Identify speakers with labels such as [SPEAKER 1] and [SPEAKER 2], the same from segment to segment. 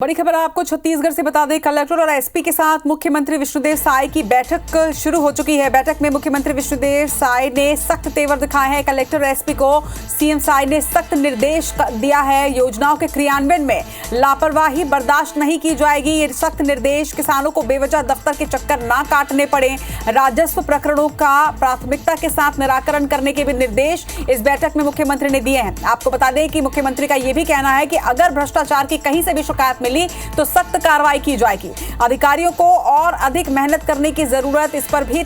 [SPEAKER 1] बड़ी खबर आपको छत्तीसगढ़ से बता दें, कलेक्टर और एसपी के साथ मुख्यमंत्री विष्णुदेव साय की बैठक शुरू हो चुकी है। बैठक में मुख्यमंत्री विष्णुदेव साय ने सख्त तेवर दिखाए हैं। कलेक्टर और एसपी को सीएम साय ने सख्त निर्देश दिया है। योजनाओं के क्रियान्वयन में लापरवाही बर्दाश्त नहीं की जाएगी। ये सख्त निर्देश किसानों को बेवजह दफ्तर के चक्कर ना काटने पड़े। राजस्व प्रकरणों का प्राथमिकता के साथ निराकरण करने के भी निर्देश इस बैठक में मुख्यमंत्री ने दिए हैं। आपको बता दें कि मुख्यमंत्री का यह भी कहना है कि अगर भ्रष्टाचार की कहीं से भी शिकायत मिली तो सख्त कार्रवाई की जाएगी। अधिकारियों को और अधिक मेहनत करने की जरूरत, इस पर भी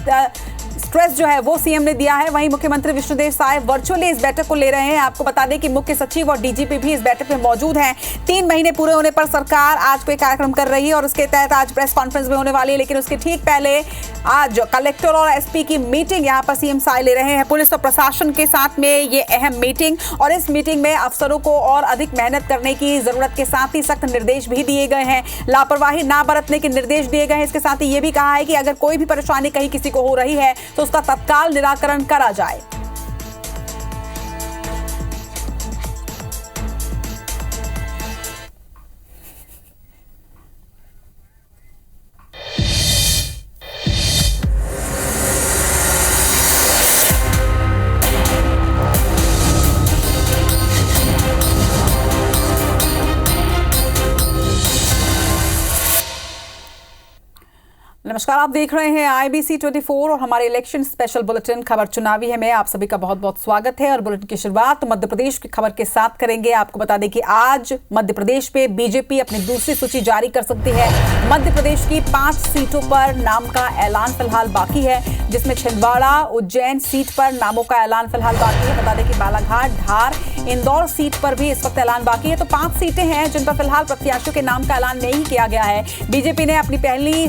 [SPEAKER 1] स्ट्रेस जो है वो सीएम ने दिया है। वहीं मुख्यमंत्री विष्णुदेव साय वर्चुअली इस बैठक को ले रहे हैं। आपको बता दें कि मुख्य सचिव और डीजीपी भी इस बैठक में मौजूद हैं। 3 महीने पूरे होने पर सरकार आज कोई कार्यक्रम कर रही है और उसके तहत आज प्रेस कॉन्फ्रेंस भी होने वाली है, लेकिन उसके ठीक पहले आज कलेक्टर और एसपी की मीटिंग यहाँ पर सीएम साय ले रहे हैं। पुलिस और प्रशासन के साथ में ये अहम मीटिंग, और इस मीटिंग में अफसरों को और अधिक मेहनत करने की जरूरत के साथ ही सख्त निर्देश भी दिए गए हैं। लापरवाही ना बरतने के निर्देश दिए गए हैं। इसके साथ ही ये भी कहा है कि अगर कोई भी परेशानी कहीं किसी को हो रही है तो उसका तत्काल निराकरण करा जाए। नमस्कार, आप देख रहे हैं IBC 24 और हमारे इलेक्शन स्पेशल बुलेटिन खबर चुनावी है में आप सभी का बहुत बहुत स्वागत है। और बुलेटिन की शुरुआत मध्य प्रदेश की खबर के साथ करेंगे। आपको बता दें कि आज मध्य प्रदेश पे बीजेपी अपनी दूसरी सूची जारी कर सकती है। मध्य प्रदेश की 5 सीटों पर नाम का ऐलान फिलहाल बाकी है, जिसमें छिंदवाड़ा उज्जैन सीट पर नामों का ऐलान फिलहाल बाकी है। बता दें कि बालाघाट, धार, इंदौर सीट पर भी इस वक्त ऐलान बाकी है। तो 5 सीटें हैं जिन पर फिलहाल प्रत्याशियों के नाम का ऐलान नहीं किया गया है। बीजेपी ने अपनी पहली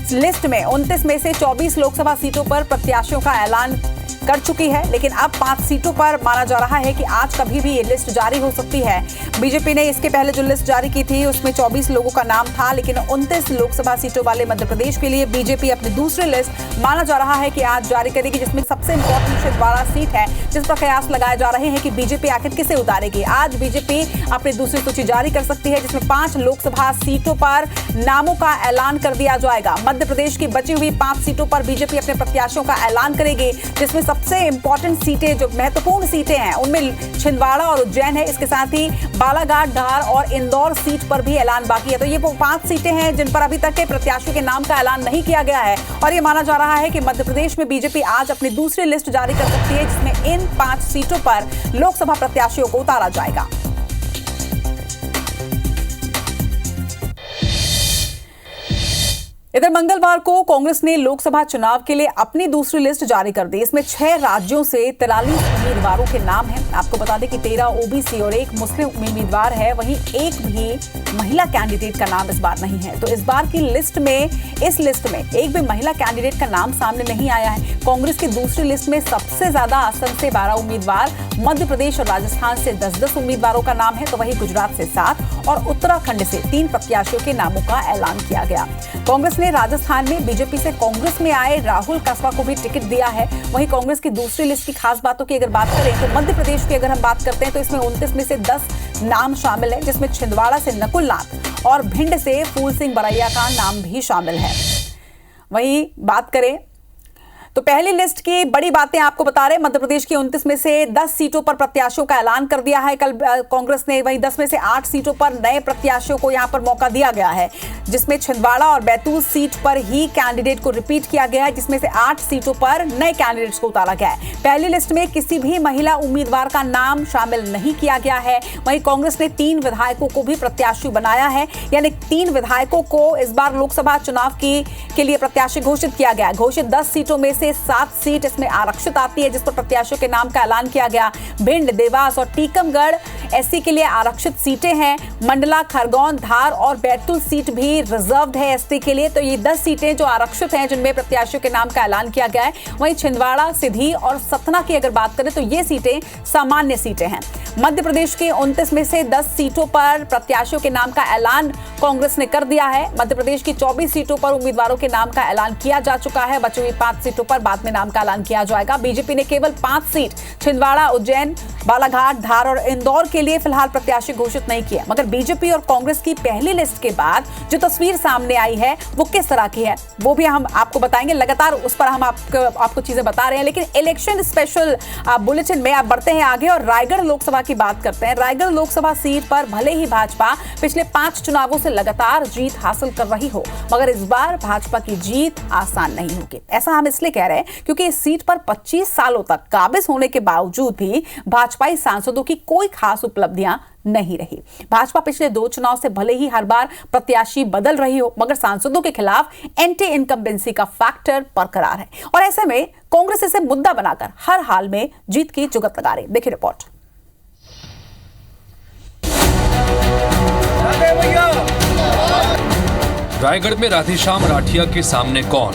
[SPEAKER 1] लिस्ट में 29 में से 24 लोकसभा सीटों पर प्रत्याशियों का ऐलान कर चुकी है, लेकिन अब 5 सीटों पर माना जा रहा है कि आज कभी भी ये लिस्ट जारी हो सकती है। बीजेपी ने इसके पहले जो लिस्ट जारी की थी उसमें 24 लोगों का नाम था, लेकिन 29 लोकसभा सीटों वाले मध्य प्रदेश के लिए बीजेपी अपनी दूसरी लिस्ट माना जा रहा है कि आज जारी करेगी, जिसमें सबसे इंपॉर्टेंट छिंदवाड़ा सीट है, जिस पर कयास लगाए जा रहे हैं कि बीजेपी आखिर किसे उतारेगी। आज बीजेपी अपनी दूसरी सूची जारी कर सकती है, जिसमें 5 लोकसभा सीटों पर नामों का ऐलान कर दिया जाएगा। मध्य प्रदेश की बची हुई 5 सीटों पर बीजेपी अपने प्रत्याशियों का ऐलान करेगी, जिसमें सबसे इंपॉर्टेंट सीटें, जो महत्वपूर्ण सीटें हैं, उनमें छिंदवाड़ा और उज्जैन है। इसके साथ ही बालाघाट, धार और इंदौर सीट पर भी ऐलान बाकी है। तो ये वो 5 सीटें हैं जिन पर अभी तक के प्रत्याशियों के नाम का ऐलान नहीं किया गया है, और ये माना जा रहा है कि मध्य प्रदेश में बीजेपी आज अपनी दूसरी लिस्ट जारी कर सकती है, जिसमें इन 5 सीटों पर लोकसभा प्रत्याशियों को उतारा जाएगा। इधर मंगलवार को कांग्रेस ने लोकसभा चुनाव के लिए अपनी दूसरी लिस्ट जारी कर दी। इसमें 6 राज्यों से 43 उम्मीदवारों के नाम हैं। आपको बता दें कि 13 ओबीसी और 1 मुस्लिम उम्मीदवार है। वहीं एक भी महिला कैंडिडेट का नाम इस बार नहीं है। तो इस बार की लिस्ट में, इस लिस्ट में एक भी महिला कैंडिडेट का नाम सामने नहीं आया है। कांग्रेस की दूसरी लिस्ट में सबसे ज्यादा असम से 12 उम्मीदवार, मध्य प्रदेश और राजस्थान से 10-10 उम्मीदवारों का नाम है। तो वहीं गुजरात से 7 और उत्तराखंड से 3 प्रत्याशियों के नामों का ऐलान किया गया। कांग्रेस ने राजस्थान में बीजेपी से कांग्रेस में आए राहुल कस्वा को भी टिकट दिया है। वहीं कांग्रेस की दूसरी लिस्ट की खास बातों की अगर बात करें तो मध्य प्रदेश की अगर हम बात करते हैं तो इसमें 29 में से 10 नाम शामिल है, जिसमें छिंदवाड़ा से नकुल नाथ और भिंड से फूल सिंह बरैया का नाम भी शामिल है। वहीं बात करें तो पहली लिस्ट की बड़ी बातें आपको बता रहे हैं। मध्य प्रदेश की 29 में से 10 सीटों पर प्रत्याशियों का ऐलान कर दिया है कल कांग्रेस ने। वहीं 10 में से 8 सीटों पर नए प्रत्याशियों को यहां पर मौका दिया गया है, जिसमें छिंदवाड़ा और बैतूल सीट पर ही कैंडिडेट को रिपीट किया गया है, जिसमें से 8 सीटों पर नए कैंडिडेट्स को उतारा गया है। पहली लिस्ट में किसी भी महिला उम्मीदवार का नाम शामिल नहीं किया गया है। वहीं कांग्रेस ने 3 विधायकों को भी प्रत्याशी बनाया है, यानी 3 विधायकों को इस बार लोकसभा चुनाव के लिए प्रत्याशी घोषित किया गया है। घोषित 10 सीटों में 7 सीट इसमें आरक्षित आती है, जिस पर प्रत्याशियों के नाम का ऐलान किया गया। भिंड, देवास और टीकमगढ़ एससी के लिए आरक्षित सीटें हैं। मंडला, खरगोन, धार और बैतूल सीट भी रिजर्व्ड है एसटी के लिए। तो ये 10 सीटें जो आरक्षित हैं, जिनमें प्रत्याशियों के नाम का ऐलान किया गया है। वहीं छिंदवाड़ा, सिधी और सतना की अगर बात करें तो ये सीटें सामान्य सीटें हैं। मध्य प्रदेश के 29 में से 10 सीटों पर प्रत्याशियों के नाम का ऐलान कांग्रेस ने कर दिया है। मध्य प्रदेश की 24 सीटों पर उम्मीदवारों के नाम का ऐलान किया जा चुका है। बची हुई 5 सीटों पर बाद में नाम का ऐलान किया जाएगा। बीजेपी ने केवल 5 सीट छिंदवाड़ा, उज्जैन, बालाघाट, धार और इंदौर के लिए फिलहाल प्रत्याशी घोषित नहीं किया। मगर बीजेपी और कांग्रेस की पहली लिस्ट के बाद जो तस्वीर सामने आई है वो किस तरह की है वो भी हम आपको बताएंगे। लगातार उस पर हम आपको चीजें बता रहे हैं। लेकिन इलेक्शन स्पेशल बुलेटिन में आप बढ़ते हैं आगे और रायगढ़ लोकसभा की बात करते हैं। रायगढ़ लोकसभा सीट पर भले ही भाजपा पिछले 5 चुनावों से लगातार जीत हासिल कर रही हो, मगर इस बार भाजपा की जीत आसान नहीं होगी। ऐसा हम इसलिए कह रहे हैं क्योंकि इस सीट पर 25 सालों तक काबिज होने के बावजूद भी भाजपाई सांसदों की कोई खास उपलब्धियां नहीं रही। भाजपा पिछले 2 चुनाव से भले ही हर बार प्रत्याशी बदल रही हो, मगर सांसदों के खिलाफ एंटी इनकम्बेंसी का फैक्टर बरकरार है और ऐसे में कांग्रेस इसे मुद्दा बनाकर हर हाल में जीत की जुगत लगा रही। देखिए रिपोर्ट।
[SPEAKER 2] रायगढ़ में राधेश्याम राठिया के सामने कौन?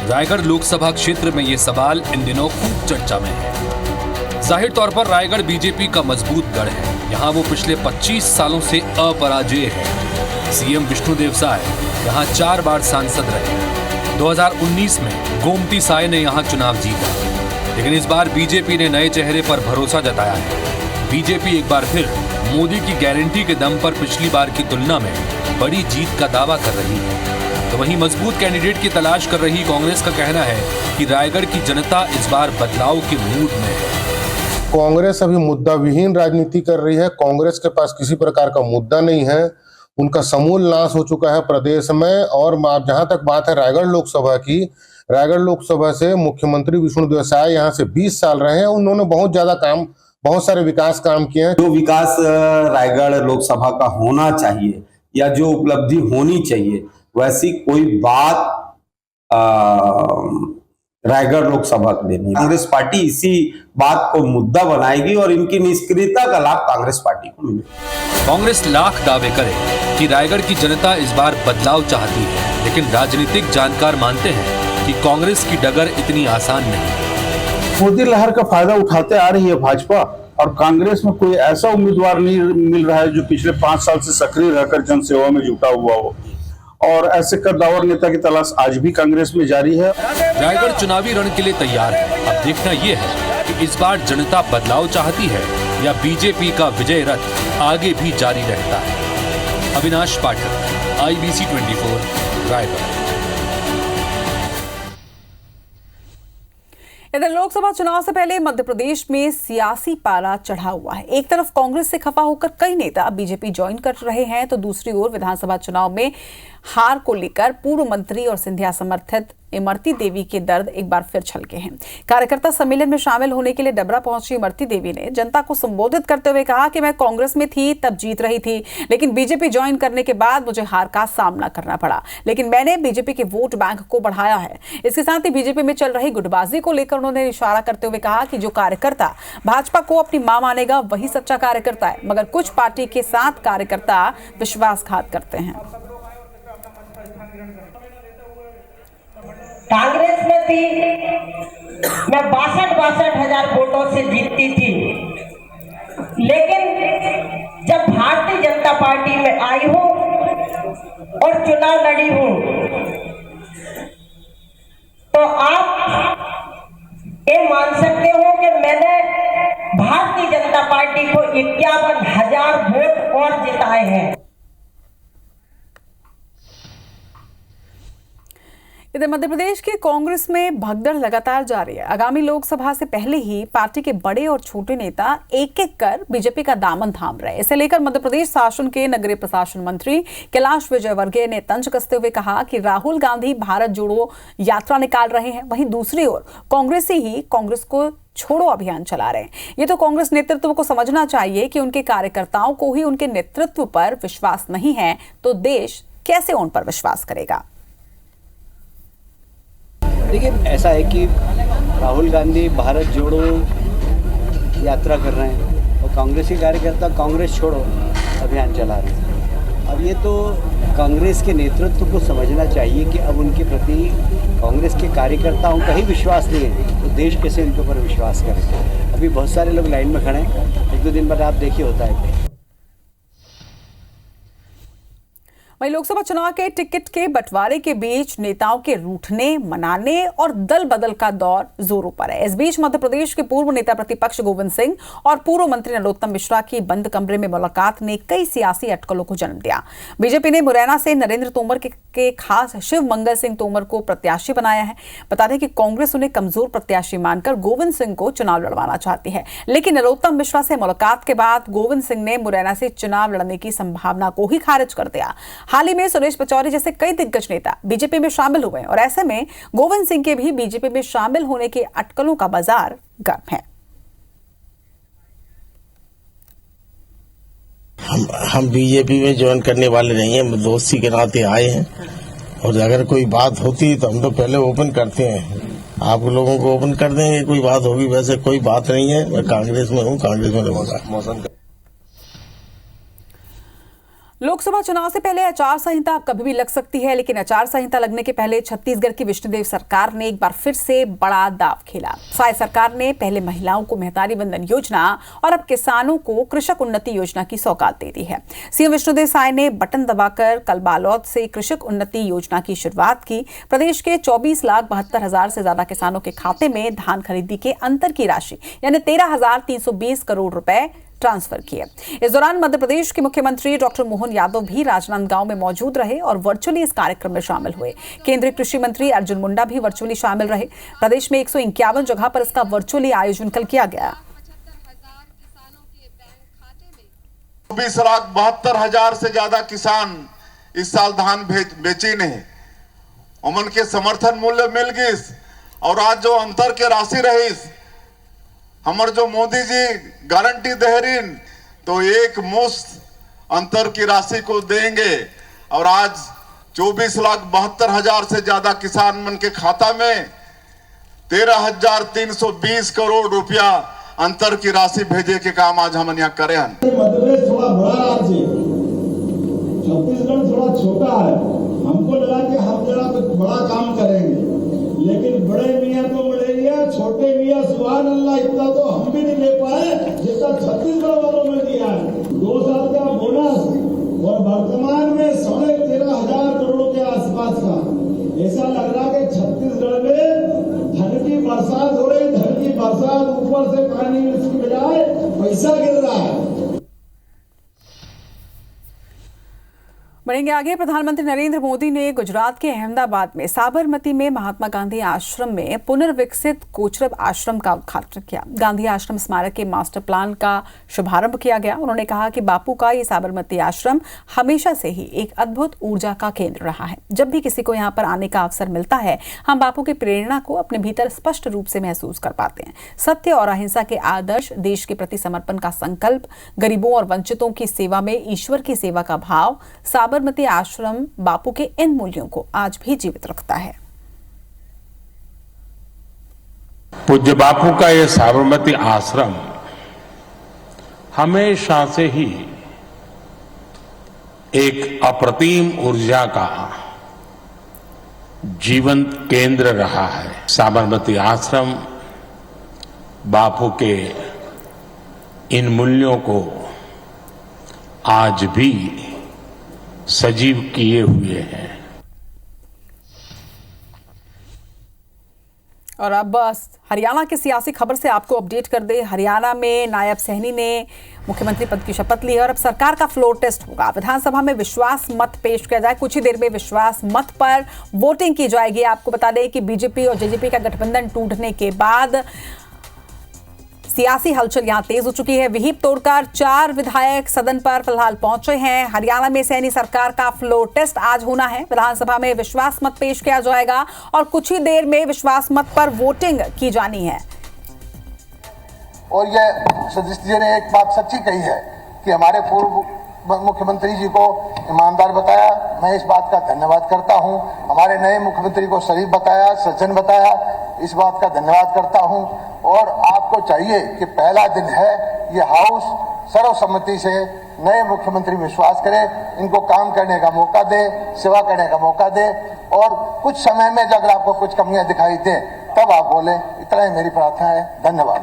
[SPEAKER 2] रायगढ़ लोकसभा क्षेत्र में ये सवाल इन दिनों खूब चर्चा में है। जाहिर तौर पर रायगढ़ बीजेपी का मजबूत गढ़ है। यहाँ वो पिछले 25 सालों से अपराजेय है। सीएम विष्णुदेव साय यहाँ 4 बार सांसद रहे। 2019 में गोमती साय ने यहाँ चुनाव जीता, लेकिन इस बार बीजेपी ने नए चेहरे पर भरोसा जताया है। बीजेपी एक बार फिर मोदी की गारंटी के दम पर पिछली बार की तुलना में बड़ी जीत का दावा कर रही है। तो वहीं मजबूत कैंडिडेट की तलाश कर रही कांग्रेस का कहना है कि रायगढ़ की जनता इस बार बदलाव के मूड में है।
[SPEAKER 3] कांग्रेस अभी मुद्दा विहीन राजनीति कर रही है। कांग्रेस के पास किसी प्रकार का मुद्दा नहीं है। उनका समूल नाश हो चुका है प्रदेश में। और जहां तक बात है रायगढ़ लोकसभा की, रायगढ़ लोकसभा से मुख्यमंत्री विष्णुदेव साय यहाँ से 20 साल रहे हैं। उन्होंने बहुत सारे विकास काम किए हैं।
[SPEAKER 4] जो विकास रायगढ़ लोकसभा का होना चाहिए या जो उपलब्धि होनी चाहिए, वैसी कोई बात रायगढ़ लोकसभा के लिए नहीं। कांग्रेस पार्टी इसी बात को मुद्दा बनाएगी और इनकी निष्क्रियता का लाभ कांग्रेस पार्टी को मिलेगा।
[SPEAKER 2] कांग्रेस लाख दावे करे कि रायगढ़ की जनता इस बार बदलाव चाहती है, लेकिन राजनीतिक जानकार मानते हैं कि कांग्रेस की डगर इतनी आसान नहीं।
[SPEAKER 5] मोदी लहर का फायदा उठाते आ रही है भाजपा, और कांग्रेस में कोई ऐसा उम्मीदवार नहीं मिल रहा है जो पिछले 5 साल से सक्रिय रहकर जनसेवा में जुटा हुआ हो, और ऐसे कद्दावर नेता की तलाश आज भी कांग्रेस में जारी है।
[SPEAKER 2] रायगढ़ चुनावी रण के लिए तैयार है। अब देखना यह है कि इस बार जनता बदलाव चाहती है या बीजेपी का विजय रथ आगे भी जारी रहता है। अविनाश पाठक, IBC 24, रायगढ़।
[SPEAKER 1] इधर लोकसभा चुनाव से पहले मध्य प्रदेश में सियासी पारा चढ़ा हुआ है। एक तरफ कांग्रेस से खफा होकर कई नेता बीजेपी ज्वाइन कर रहे हैं, तो दूसरी ओर विधानसभा चुनाव में हार को लेकर पूर्व मंत्री और सिंधिया समर्थित इमरती देवी के दर्द एक बार फिर छलके हैं। कार्यकर्ता सम्मेलन में शामिल होने के लिए डबरा पहुंची इमरती देवी ने जनता को संबोधित करते हुए कहा कि मैं कांग्रेस में थी तब जीत रही थी, लेकिन बीजेपी ज्वाइन करने के बाद मुझे हार का सामना करना पड़ा, लेकिन मैंने बीजेपी के वोट बैंक को बढ़ाया है। इसके साथ ही बीजेपी में चल रही गुटबाजी को लेकर उन्होंने इशारा करते हुए कहा कि जो कार्यकर्ता भाजपा को अपनी मां मानेगा वही सच्चा कार्यकर्ता है, मगर कुछ पार्टी के साथ कार्यकर्ता विश्वासघात करते हैं।
[SPEAKER 6] कांग्रेस में थी, मैं 62 हजार वोटों से जीतती थी, लेकिन जब भारतीय जनता पार्टी में आई हूं और चुनाव लड़ी हूं, तो आप ये मान सकते हो कि मैंने भारतीय जनता पार्टी को 51,000 वोट और जिताए हैं।
[SPEAKER 1] इधर मध्य प्रदेश के कांग्रेस में भगदड़ लगातार जारी है। आगामी लोकसभा से पहले ही पार्टी के बड़े और छोटे नेता एक एक कर बीजेपी का दामन थाम रहे। इसे लेकर मध्य प्रदेश शासन के नगरीय प्रशासन मंत्री कैलाश विजयवर्गीय ने तंज कसते हुए कहा कि राहुल गांधी भारत जोड़ो यात्रा निकाल रहे हैं, वहीं दूसरी ओर कांग्रेसी ही कांग्रेस को छोड़ो अभियान चला रहे हैं। ये तो कांग्रेस नेतृत्व को समझना चाहिए कि उनके कार्यकर्ताओं को ही उनके नेतृत्व पर विश्वास नहीं है, तो देश कैसे उन पर विश्वास करेगा।
[SPEAKER 7] देखिए, ऐसा है कि राहुल गांधी भारत जोड़ो यात्रा कर रहे हैं और कांग्रेसी कार्यकर्ता कांग्रेस छोड़ो अभियान चला रहे हैं। अब ये तो कांग्रेस के नेतृत्व को समझना चाहिए कि अब उनके प्रति कांग्रेस के कार्यकर्ताओं का ही विश्वास नहीं है, तो देश कैसे उनके ऊपर विश्वास करें। अभी बहुत सारे लोग लाइन में खड़े हैं, लेकिन दो दिन बाद आप देखिए होता है क्या।
[SPEAKER 1] वहीं लोकसभा चुनाव के टिकट के बंटवारे के बीच नेताओं के रूठने, मनाने और दल बदल का दौर जोरों पर है। इस बीच मध्य प्रदेश के पूर्व नेता प्रतिपक्ष गोविंद सिंह और पूर्व मंत्री नरोत्तम मिश्रा की बंद कमरे में मुलाकात ने कई सियासी अटकलों को जन्म दिया। बीजेपी ने मुरैना से नरेंद्र तोमर के खास शिव मंगल सिंह तोमर को प्रत्याशी बनाया है। बता दें कि कांग्रेस उन्हें कमजोर प्रत्याशी मानकर गोविंद सिंह को चुनाव लड़वाना चाहती है, लेकिन नरोत्तम मिश्रा से मुलाकात के बाद गोविंद सिंह ने मुरैना से चुनाव लड़ने की संभावना को ही खारिज कर दिया। हाल ही में सुरेश पचौरी जैसे कई दिग्गज नेता बीजेपी में शामिल हुए और ऐसे में गोविंद सिंह के भी बीजेपी में शामिल होने के अटकलों का बाजार गर्म है।
[SPEAKER 8] हम बीजेपी में ज्वाइन करने वाले नहीं हैं, दोस्ती के नाते आए हैं और अगर कोई बात होती है तो हम तो पहले ओपन करते हैं, आप लोगों को ओपन कर देंगे। कोई बात होगी, वैसे कोई बात नहीं है। मैं कांग्रेस में हूँ, कांग्रेस में रहूंगा।
[SPEAKER 1] लोकसभा चुनाव से पहले आचार संहिता कभी भी लग सकती है, लेकिन आचार संहिता लगने के पहले छत्तीसगढ़ की विष्णुदेव सरकार ने एक बार फिर से बड़ा दांव खेला। साय सरकार ने पहले महिलाओं को मेहतारी वंदन योजना और अब किसानों को कृषक उन्नति योजना की सौगात दे दी है। सीएम विष्णुदेव साय ने बटन दबाकर कल बालोद से कृषक उन्नति योजना की शुरुआत की। प्रदेश के 24,72,000 से ज्यादा किसानों के खाते में धान खरीदी के अंतर की राशि यानी 13,320 करोड़ रुपए ट्रांसफर किए। इस दौरान मध्य प्रदेश के मुख्यमंत्री डॉक्टर मोहन यादव भी राजनांदगांव में मौजूद रहे और वर्चुअली इस कार्यक्रम में शामिल हुए। केंद्रीय कृषि मंत्री अर्जुन मुंडा भी वर्चुअली शामिल रहे। प्रदेश में 151 जगह पर इसका वर्चुअली आयोजन कल किया गया।
[SPEAKER 9] 24,72,000 से ज्यादा किसान इस साल धान बेचे नहीं, उमन के समर्थन मूल्य मिल गई और आज जो अंतर के राशि रही हमारे जो मोदी जी गारंटी दे रही तो एक मुश्त अंतर की राशि को देंगे और आज 24,72,000 से ज्यादा किसान मन के खाता में 13,320 करोड़ रुपया अंतर की राशि भेजे के काम आज हम यहाँ करे हैं।
[SPEAKER 10] मध्य प्रदेश थोड़ा बड़ा राज्य, छत्तीसगढ़ थोड़ा छोटा है। हमको लगा कि हम जरा बड़ा काम करेंगे, लेकिन बड़े मियाँ तो बड़े मियाँ, छोटे मियाँ सुभान अल्लाह इतना तो हम भी नहीं ले पाए जितना छत्तीसगढ़ वालों में दिया है। 2 साल का बोनस और वर्तमान में 13,500 करोड़ के आसपास का। ऐसा लग रहा कि छत्तीसगढ़ में धन की बरसात हो रही, धन की बरसात, ऊपर से पानी इसकी बजाय पैसा गिर रहा है।
[SPEAKER 1] बढ़ेंगे आगे। प्रधानमंत्री नरेंद्र मोदी ने गुजरात के अहमदाबाद में साबरमती में महात्मा गांधी आश्रम में पुनर्विकसित कोचरब आश्रम का उद्घाटन किया। गांधी आश्रम स्मारक के मास्टर प्लान का शुभारंभ किया गया। उन्होंने कहा कि बापू का ये साबरमती आश्रम हमेशा से ही एक अद्भुत ऊर्जा का केंद्र रहा है। जब भी किसी को यहाँ पर आने का अवसर मिलता है, हम बापू की प्रेरणा को अपने भीतर स्पष्ट रूप से महसूस कर पाते हैं। सत्य और अहिंसा के आदर्श, देश के प्रति समर्पण का संकल्प, गरीबों और वंचितों की सेवा में ईश्वर की सेवा का भाव, साबरमती आश्रम बापू के इन मूल्यों को आज भी जीवित रखता है।
[SPEAKER 11] पूज्य बापू का यह साबरमती आश्रम हमेशा से ही एक अप्रतिम ऊर्जा का जीवंत केंद्र रहा है। साबरमती आश्रम बापू के इन मूल्यों को आज भी सजीव किए हुए हैं।
[SPEAKER 1] और अब हरियाणा की सियासी खबर से आपको अपडेट कर दे। हरियाणा में नायब सैनी ने मुख्यमंत्री पद की शपथ ली है और अब सरकार का फ्लोर टेस्ट होगा। विधानसभा में विश्वास मत पेश किया जाए। कुछ ही देर में विश्वास मत पर वोटिंग की जाएगी। आपको बता दें कि बीजेपी और जेजेपी का गठबंधन टूटने के बाद सियासी हलचल यहां तेज हो चुकी है। विहिप तोड़कर 4 विधायक सदन पर फिलहाल पहुंचे हैं। हरियाणा में सैनी सरकार का फ्लोर टेस्ट आज होना है। विधानसभा में विश्वास मत पेश किया जाएगा और कुछ ही देर में विश्वास मत पर वोटिंग की जानी है।
[SPEAKER 12] और ये सदस्य जी ने एक बात सच्ची कही है कि हमारे पूर्व मुख्यमंत्री जी को ईमानदार बताया। मैं इस बात का धन्यवाद करता हूं। हमारे नए मुख्यमंत्री को शरीफ बताया, सज्जन बताया, इस बात का धन्यवाद करता हूं। और आपको चाहिए कि पहला दिन है, ये हाउस सर्वसम्मति से नए मुख्यमंत्री विश्वास करे, इनको काम करने का मौका दे, सेवा करने का मौका दे और कुछ समय में अगर आपको कुछ कमियां दिखाई दे तब आप बोले। इतना ही मेरी प्रार्थना है। धन्यवाद।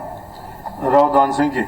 [SPEAKER 10] राव दान सिंह जी।